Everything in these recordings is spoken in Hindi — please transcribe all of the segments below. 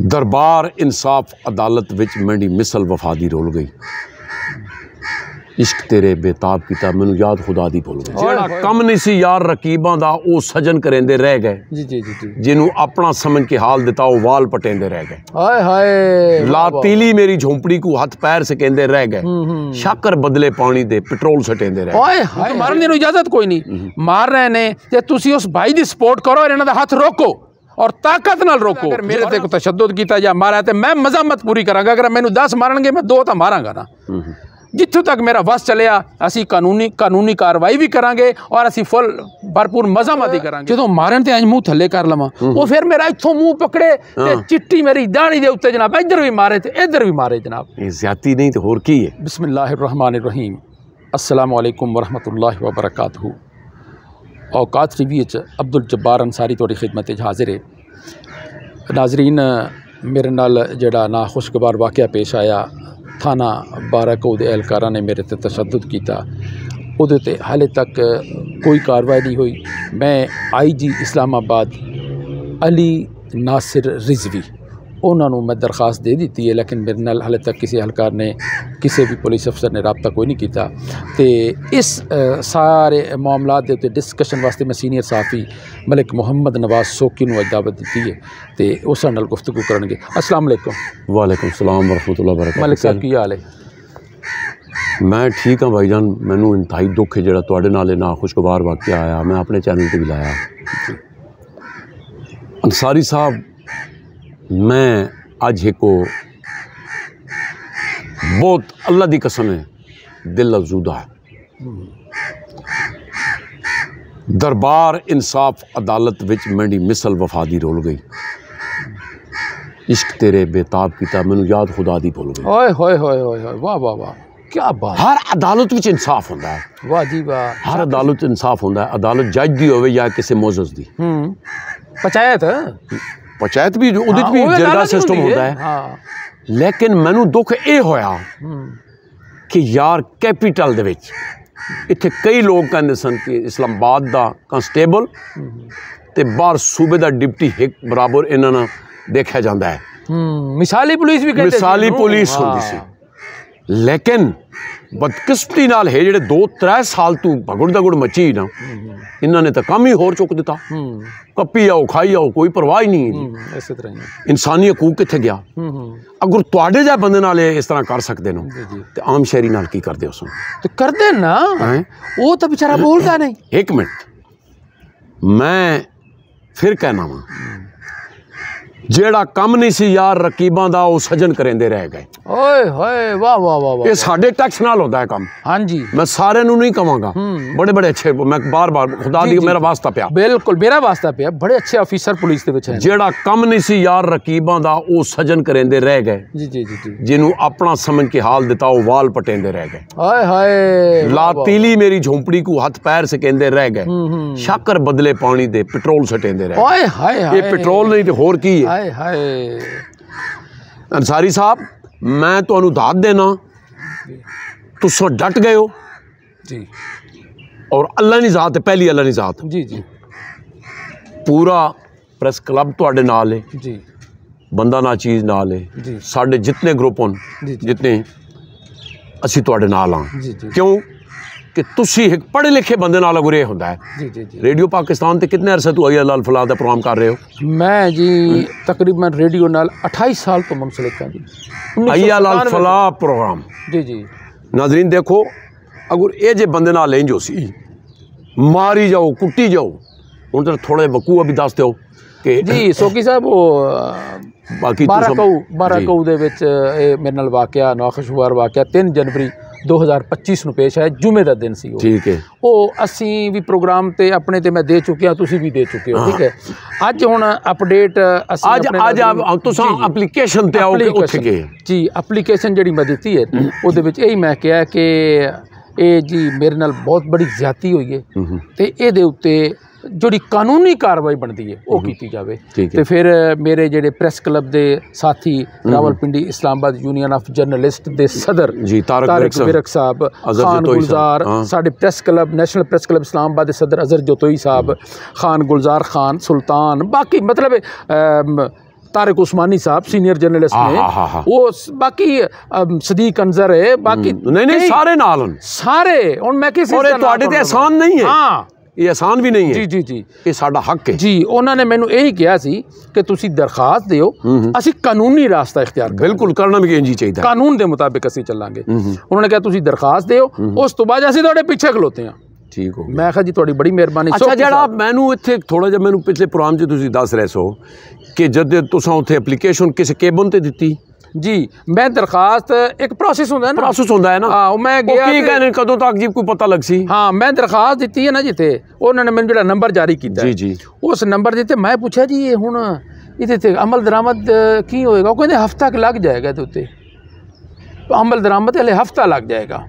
दरबार इंसाफ अदालत विच मेरी मिसल वफा दी रोल गई। इश्क तेरे बेताब किता मैनू याद खुदा दी भुल गई। जेड़ा कम नहीं सी यार रकीबां दा ओ सजन करेंदे रह गए। जी जी जी जी जिन्हों अपना समझ के हाल दिता ओ वाल पटेंदे रह गए। हाय हाय ला तीली मेरी झोंपड़ी को हथ पैर सकेंदे रह गए। शाकर बदले पानी दे पेट्रोल सटेंदे रह गए। हाय मारने दी इजाजत कोई नहीं। मार रहे ने ते तुसी उस भाई दी सपोर्ट करो और इन्हां दा हाथ रोको और ताकत नाल रोको। अगर मेरे ते कोई तशद्दुद कीता या मारा ते मैं मज़म्मत पूरी करांगा। अगर मैनू 10 मारनगे मैं 2 तो मारांगा ना। जिथों तक मेरा वस चलिया असी कानूनी कार्रवाई भी करांगे और असी फुल भरपूर मज़ामत ही करांगे। जो मारन ते मुँह थले कर लवां वो फिर मेरा इत्थों मुँह पकड़े ते चिट्टी मेरी दाढ़ी दे उत्ते जनाब इधर भी मारे ते इधर भी मारे जनाब। ये ज़्यादती नहीं तो होर की है। बिस्मिल्लाहिर्रहमानिर्रहीम अस्सलामु अलैकुम वरहमतुल्लाहि वबरकातुहू। औकात टीवी अब्दुल जब्बार अंसारी तुहाडी खिदमत हाजिर है। नाजरीन मेरे नाल जड़ा नाखुशगवार वाक़या पेश आया थाना बाराको दे एहलकारा ने मेरे ते तशद्दुद किया उहदे ते हाले तक कोई कार्रवाई नहीं हुई। मैं IG इस्लामाबाद अली नासिर रिजवी उन्होंने मैं दरखास्त दे दी है लेकिन मेरे नाल हाले तक किसी एहलकार ने किसी भी पुलिस अफसर ने रबता कोई नहीं किया। तो इस सारे मामलात के उत्ते डिस्कशन वास्ते मैं सीनियर साफ़ी मलिक मुहम्मद नवाज सोकी नूं दावत दी है तो उस नाल गुफ्तगू करनगे। अस्सलाम वालेकुम। वालेकुम सलाम वरहमतुल्लाहि वबरकातुहू। मलिक साहब की हाल है? मैं ठीक हाँ भाईजान। मैनू इंतहाई दुख है जो तुहाडे नाल नाखुशगवार वाक़या आया। मैं अपने चैनल पर भी लाया। अंसारी साहब मैं अज एक बहुत अल्लाह की कसम है दिल अफजूदा है। दरबार इंसाफ अदालत विच मेरी मिसल वफा दी रोल गई। इश्क तेरे बेताब किता मैनू याद खुदा दी भुल गई। ओए होए होए होए वाह वाह वाह क्या बात। हर अदालत विच इंसाफ होंदा है। वाह जी वाह। हर अदालत इंसाफ होंदा है। अदालत जज दी होवे या किसी मोजस दी। पंचायत भी जरगा सिस्टम होता है। हाँ। लेकिन मैनू दुख ये होया कि यार कैपीटल दे विच इत्थे कई लोग कहते सन कि इस्लामाबाद दा कांस्टेबल ते बाहर सूबे दा डिप्टी एक बराबर इन्हां देखा जाता है। मिसाली पुलिस भी मिसाली पुलिस होंदी सी। लेकिन बदकिस्मती नाल है जेडे 2-3 साल तू भगुड़ दगुड़ मची ना इन्हों ने तो काम ही होर चुक दिता। कपी आओ खाई आओ कोई परवाह ही नहीं। इस तरह इंसानी हकूक कित्थे गया। अगर तुहाडे जिहे बंदे नाल इस तरह कर सकते हो तो आम शहरी नाल की करदे हो? तो करदे ना वो तो बेचारा बोलता नहीं। एक मिनट मैं फिर कहना वा जेड़ा कम नहीं सी यार रकीबां दा ओ सजन करेंदे रह गए। ओए होए वाह वाह वाह वाह। ये साडे टैक्स नाल होता है काम। हाँ जी मैं सारे नू नहीं कहांगा। बड़े बड़े अच्छे मैं बार बार खुदा दी मेरा वास्ता पिया। बिल्कुल मेरा वास्ता पिया। बड़े अच्छे ऑफिसर पुलिस दे विच हैं। जेड़ा कम नहीं सी यार रकीबां दा ओ सजन करेंदे रह गए। जी जी जी जी जिन्हों अपना समझ के हाल दिता ओ वाल पटेंदे रह गए। हाय हाय ला तीली मेरी झोंपड़ी को हथ पैर सकेंदे रह गए। शाकर बदले पानी दे पेट्रोल सटेंदे रह गए। हाय हाय ये पेट्रोल नहीं तो होर की है। अंसारी साहब मैं तो दाद देना तुसो डट गए हो जी और अल्लाह नी जात पहली अल्लाह नी जात जी जी पूरा प्रेस क्लब तुहाडे नाल है जी बंदा ना चीज़ नाल है जी साडे जितने ग्रुप होन जितने असी तुहाडे नाल हां जी जी क्यों कि तुसी एक पढ़े लिखे बंदे नाल अगुरे होंदा है। जी जी जी रेडियो पाकिस्तान ते कितने अरसे तू अय्या लाल फलाह दा प्रोग्राम कर रहे हो? मैं जी तकरीबन रेडियो नाल 28 साल तो मुंसलिक हां जी। अय्या लाल फलाह प्रोग्राम जी जी नाजरीन देखो अगर ये जे बंदे नाल लेंजो सी मारी जाओ कुट्टी जाओ हुण तो थोड़े वकूआ भी दस दो कि जी सोकी साहब वो बाकी बाराकऊ दे विच मेरे नाल वाकया नाखुशगवार वाकया 3 जनवरी 2025 ਨੂੰ पेश है जुमे का दिन सी। ठीक है वो असी भी प्रोग्राम ते अपने ते मैं दे चुके हैं तुसी भी दे चुके हो। ठीक है अज हुण अपडेट आज तुसां एप्लीकेशन ते आओ कि उत्थे गए जी एप्लीकेशन जिहड़ी मैं दी है उहदे विच यही मैं कहा कि ये जी मेरे नाल बहुत बड़ी ज्यादती हुई है ते इहदे उत्ते जिहड़ी कानूनी कार्रवाई बनती है वो की जाए। तो फिर मेरे जेडे प्रेस क्लब के साथी Rawalpindi Islamabad union of journalist के सदर जी तारक विरक साहब खान गुलजार साडे press club national press club Islamabad के सदर अजहर जोतोई साहब खान गुलजार खान सुल्तान बाकी मतलब तारिक उस्मानी साहब सीनियर जर्नलिस्ट ने, वो बाकी सदीक अंजर है, बाकी नहीं सारे नाल सारे। और मैं किसी एहसान नहीं है, हाँ ये आसान भी नहीं है जी जी जी, ये साडा हक है जी। उन्होंने मैनू यही कहा सी कि तुसी दरखास्त दियो, असी कानूनी रास्ता इख्तियार बिल्कुल करना भी इंजी चाहिए, कानून के मुताबिक असी चलांगे। उन्होंने कहा तुसी दरखास्त दियो, उस तो बाद असी तुहाडे पीछे खलोते हैं। ठीक हो, मैं कहा जी तुहाडी बड़ी मेहरबानी। अच्छा जरा मैनू इत्थे थोड़ा जिहा मैनू पिछले प्रोग्राम च तुसी दस रहे सो कि जद तुसां उत्थे एप्लीकेशन किसी केबन ते दित्ती जी, मैं दरखास्त एक प्रोसेस होंदा है ना, प्रोसेस होंदा है ना, हाँ मैं गया की कहने कदों तक जी कोई पता लग सी। हाँ मैं दरखास्त दित्ती है ना जिथे, उन्होंने मैनू जिहड़ा नंबर जारी कीता जी जी, उस नंबर दिते, मैं पूछा जी ये हुण इहदे ते अमल दरामद की होएगा? वो कहंदे हफ्ता क लग जाएगा इहदे उत्ते, अमल दरामद हले हफ्ता लग जाएगा,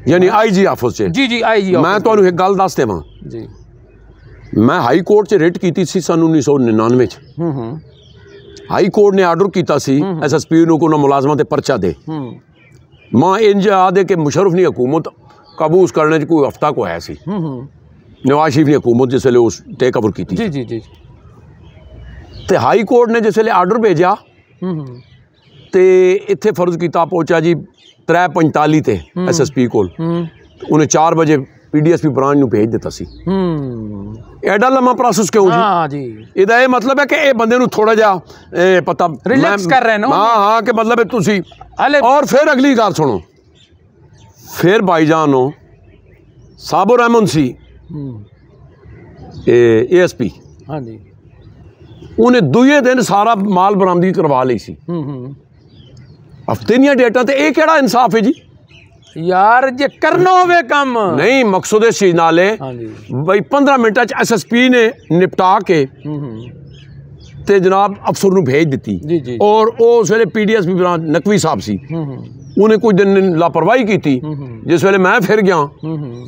यानी IG ऑफिस च। जी जी IG। मैं तुहानू एक गल दस देवां जी, मैं हाई कोर्ट च रिट कीती सी सन 1999 च। हाई कोर्ट ने आर्डर किया सी SSP नूं को मुलाजमां ते पर्चा दे। मां इंज आदे कि मुशर्रफ ने हुकूमत काबूज करने च कोई हफ्ता को आया सी, नवाज शरीफ ने हुकूमत जिसले उस टेक ओवर की जी जी जी, ते हाई कोर्ट ने जिसले आर्डर भेजा ते इत्थे फर्ज किया पहुंचा जी 3:45 ते SSP कोल, उन्हें 4 बजे PDSP ब्रांच नूं भेज दिता सी। एडा लम्मा प्रोसेस क्यों जी? हाँ जी, इहदा ये मतलब है कि ये बंदे नूं थोड़ा जा पता रिलैक्स कर रहे हैं ना। हाँ हाँ कि मतलब है तुसी। और फिर अगली गल सुनो, फिर भाईजान साबुर रहमान सी ASP, हाँ जी, उन्हें दूजे दिन सारा माल बरामदगी करवा ली सी, हफ्ते दियां डेटा। ते ये केड़ा इंसाफ है जी यार, जे करना होवे काम नहीं मकसूद इस चीज नाल है भाई 15 मिनटां च SSP ने निपटा के ते जनाब अफसर नूं भेज दित्ती। जी जी, और उस वेले PDSP ब्रांच नकवी साहब सी, उन्हें कुछ दिन लापरवाही की थी। जिस वेले मैं फिर गया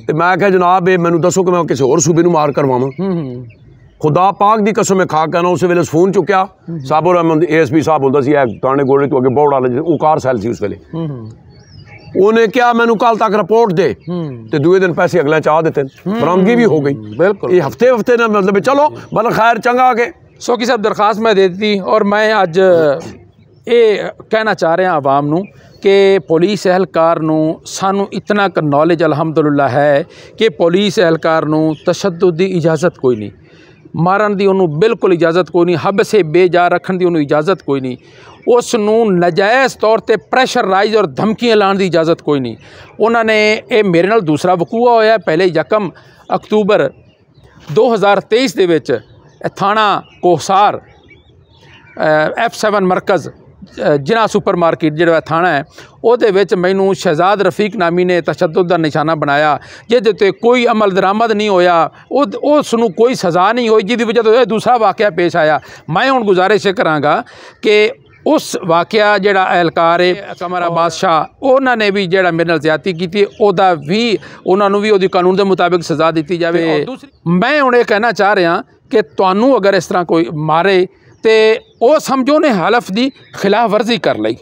ते मैं कहा जनाब ये मैनू दसो कि मैं किसी होर सूबे नूं मार करवावां। खुदा पाक दी कसम मैं खा कहना, उस वेले फोन चुक्या साबुर रहमान ASP साहब हुंदा सी थाने गोले तो अगे बहुत वाले उकार सैल सी उस वेले। उन्हें क्या मैनू कल तक रिपोर्ट दे, ते दूसरे दिन पैसे अगले चाह देते, बरामदगी भी हो गई। बिल्कुल, ये हफ्ते हफ्ते ना मतलब चलो मतलब खैर चंगा आगे। सोकी साहब दरखास्त मैं दे दी, और मैं अज ये कहना चाह रहा आवाम नूं कि पुलिस एहलकार नूं सानू इतना क नॉलेज अलहमदुलिल्लाह है कि पुलिस एहलकार नूं तशद्दुद दी इजाज़त कोई नहीं, मारन दी उन्होंने बिल्कुल इजाज़त कोई नहीं, हब से बेजा रखने की उन्होंने इजाज़त कोई नहीं, उसनूं नजायज़ तौर पर प्रेशराइज और धमकियां लाने की इजाज़त कोई नहीं। उन्होंने ये मेरे नाल दूसरा वकूआ होया, पहले 1 अक्तूबर 2023 दे विच थाना कोहसार F7 मरकज़ जिना सुपर मार्केट जो थाना है ਉਹਦੇ ਵਿੱਚ ਮੈਨੂੰ शहजाद रफीक नामी ने तशद्दुद का निशाना बनाया, जिहदे ते कोई अमल दरामद नहीं होया, उसनूं कोई सज़ा नहीं हुई, जिहदी वजह तो दूसरा वाक़या पेश आया। मैं हुण गुजारिश करांगा कि उस वाक़या जिहड़ा एहलकार है कमरा बादशाह उन्होंने भी जिहड़ा मेरे नाल ज़्यादती कीती उहदा भी उन्होंने भी उहदी कानून के मुताबिक सज़ा दी जाए। मैं हुण ये कहना चाह रहा कि तुहानूं अगर इस तरह कोई मारे तो वो समझो ने हलफ की खिलाफ वर्जी कर ली,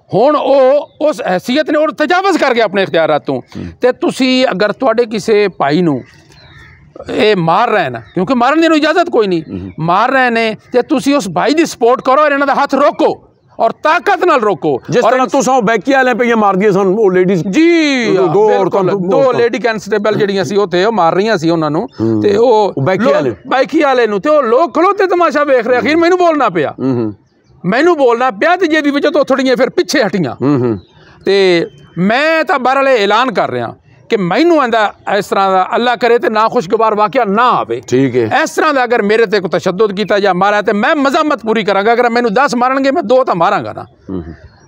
हुण वो उस हैसीयत ने और तजावज़ कर गया अपने इख्तियारातों, तो तुसी अगर तुहाडे किसी भाई नूं ये मार रहे हैं, क्योंकि मारन की इजाज़त कोई नहीं, मार रहे हैं तो तुसी उस भाई की सपोर्ट करो और इन्हां दा हथ रोको और ताकत नाल रोको। जिस तरह तुसां बैकी वाले पे मार दिए सन वो लेडीज जी, दो लेडी कैंसटेबल जिहड़ियां सी उत्थे मार रही सी उन्हां नूं, ते ओ बैकी वाले नूं ते ओ लोग खलोते तमाशा वेख रहे। अखीर मैनू बोलना पिया, ते जिहदी वजह तो थोड़ियां फिर पिछे हटियां। ते मैं तां बहरहाल ऐलान कर रहा कि मैनू आंदा इस तरह का अल्लाह करे तो ना खुशगवार वाक़या ना आवे। ठीक है, इस तरह का अगर मेरे ते कोई तशद्दुद किया या मारा तो मैं मज़म्मत पूरी करांगा। अगर मैनू 10 मारनगे मैं 2 तो मारांगा ना,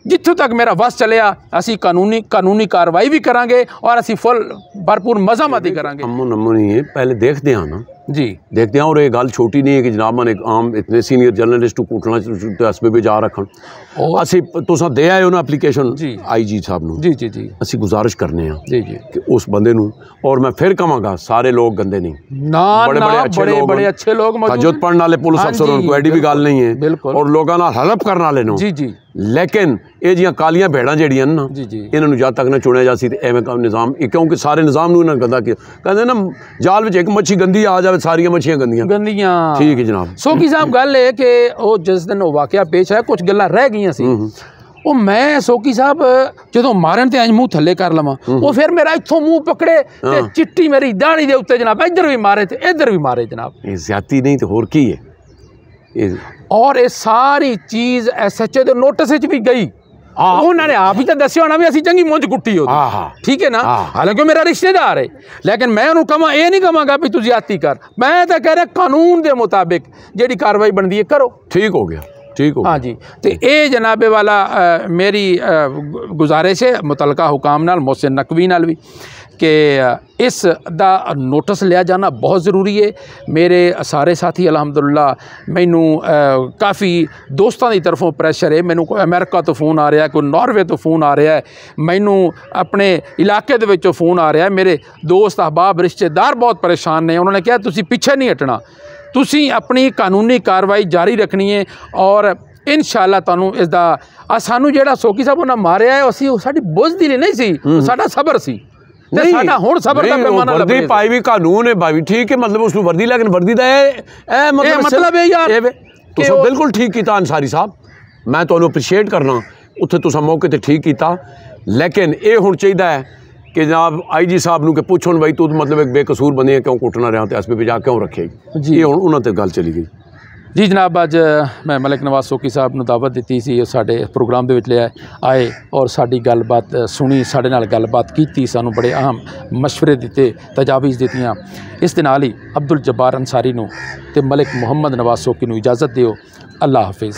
जिथों तक मेरा वस चलिया असी कानूनी कार्रवाई भी करांगे और असी फुल भरपूर मज़म्मत ही करांगे। नमो नहीं है, पहले देखते हैं ना जी, देखते हैं। और ये गल छोटी नहीं है कि जनाब मैंने आम इतने सीनियर जर्नलिस्ट कुटना दसवे भी जा रखन, असी तुसां दे आए हो ना एप्लीकेशन IG साहब नूं। जी जी जी, असी गुजारिश करने हैं जी जी कि उस बंदे नूं, और मैं फिर कहांगा सारे लोग गंदे नहीं ना, बड़े अच्छे लोग तहज्जुद पढ़ने वाले पुलिस अफसर उनको एडी भी गल नहीं है, और लोगों नाल हेल्प करने वाले नो जी जी। लेकिन ये जियां कालियां भेड़ां जिहड़ियां ना इन्हां नूं जद तक ना चुनिया जासी ते एवें निज़ाम, क्योंकि सारे निज़ाम नूं इन्हां गंदा किया। कहंदे ना जाल विच एक मच्छी गंदी आ जाए सारियां मच्छियां गंदियां गंदियां। ठीक है जनाब। सोकी साहब गल है कि वो जिस दिन वो वाकया पेश है कुछ गल्लां रह गई सी, वो मैं सोकी साहब जो मारन ते मुँह थले कर लवां, वो फिर मेरा इत्थों मुँह पकड़े ते चिट्टी मेरी दाढ़ी दे उत्ते जनाब, इधर भी मारे ते इधर भी मारे जनाब। ये ज्यादती नहीं तो होर की है। और ये सारी चीज़ SHO के नोटिस भी गई, उन्होंने आप ही तो दस्या होना भी असी चंगी मुंज कुट्टी हो, ठीक है ना। हालांकि मेरा रिश्तेदार है, लेकिन मैं उन्होंने कहा ये नहीं कहांगा भी तू ज्यादती कर, मैं तो कह रहा कानून के मुताबिक जी कार्रवाई बनती है करो। ठीक हो गया, ठीक हो। हाँ जी, तो ये जनाबे वाला मेरी गुजारिश है मुतलका हुकाम नाल, मोहसिन नकवी नाल भी, कि इस दा नोटिस लिया जाना बहुत ज़रूरी है। मेरे सारे साथी अलहमदुलिल्लाह मैनू काफ़ी दोस्तों की तरफों प्रेशर है, मैनू कोई अमेरिका तो फ़ोन आ रहा है, कोई नॉर्वे तो फ़ोन आ रहा है, मैनू अपने इलाके दे विचों फ़ोन आ रहा है, मेरे दोस्त अहबाब रिश्तेदार बहुत परेशान ने। उन्होंने कहा तुसी पीछे नहीं हटना, तुसी अपनी कानूनी कार्रवाई जारी रखनी है और इंशाअल्लाह तुहानू इसदा सानू जिहड़ा सोकी साहब उन्हें मारिया है असी साडी बुज़दिली नहीं सी, साडा सबर सी। नहीं वर्दी पाई भी कानून है भाई, ठीक है, मतलब उसमें वर्दी, लेकिन वर्दी का मतलब है यार तो बिल्कुल ठीक किया अंसारी साहब, मैं तो अप्रीशिएट करना उत्थे तुसा मौके ते ठीक किया, लेकिन ये हुण चाहिए है कि जनाब IG साहब नूं के पुछण भाई तू मतलब एक बेकसूर बंदे क्यों कुटना रहा, तो SPP जा क्यों रखे जी, ये हुण उन्हां ते गल चली गई जी। जनाब अज मैं मलिक नवाज सोकी साहब नूं दावत दी सी, साडे प्रोग्राम दे विच ले आए और साडी गलबात सुनी, साडे नाल गलबात कीती, सानू बड़े अहम मशवरे दिते, तजावीज़ दित्तियां। इस दे नाल ही अब्दुल जब्बार अंसारी नूं ते मलिक मुहम्मद नवाज सोकी नूं इजाज़त दिओ। अल्लाह हाफिज़।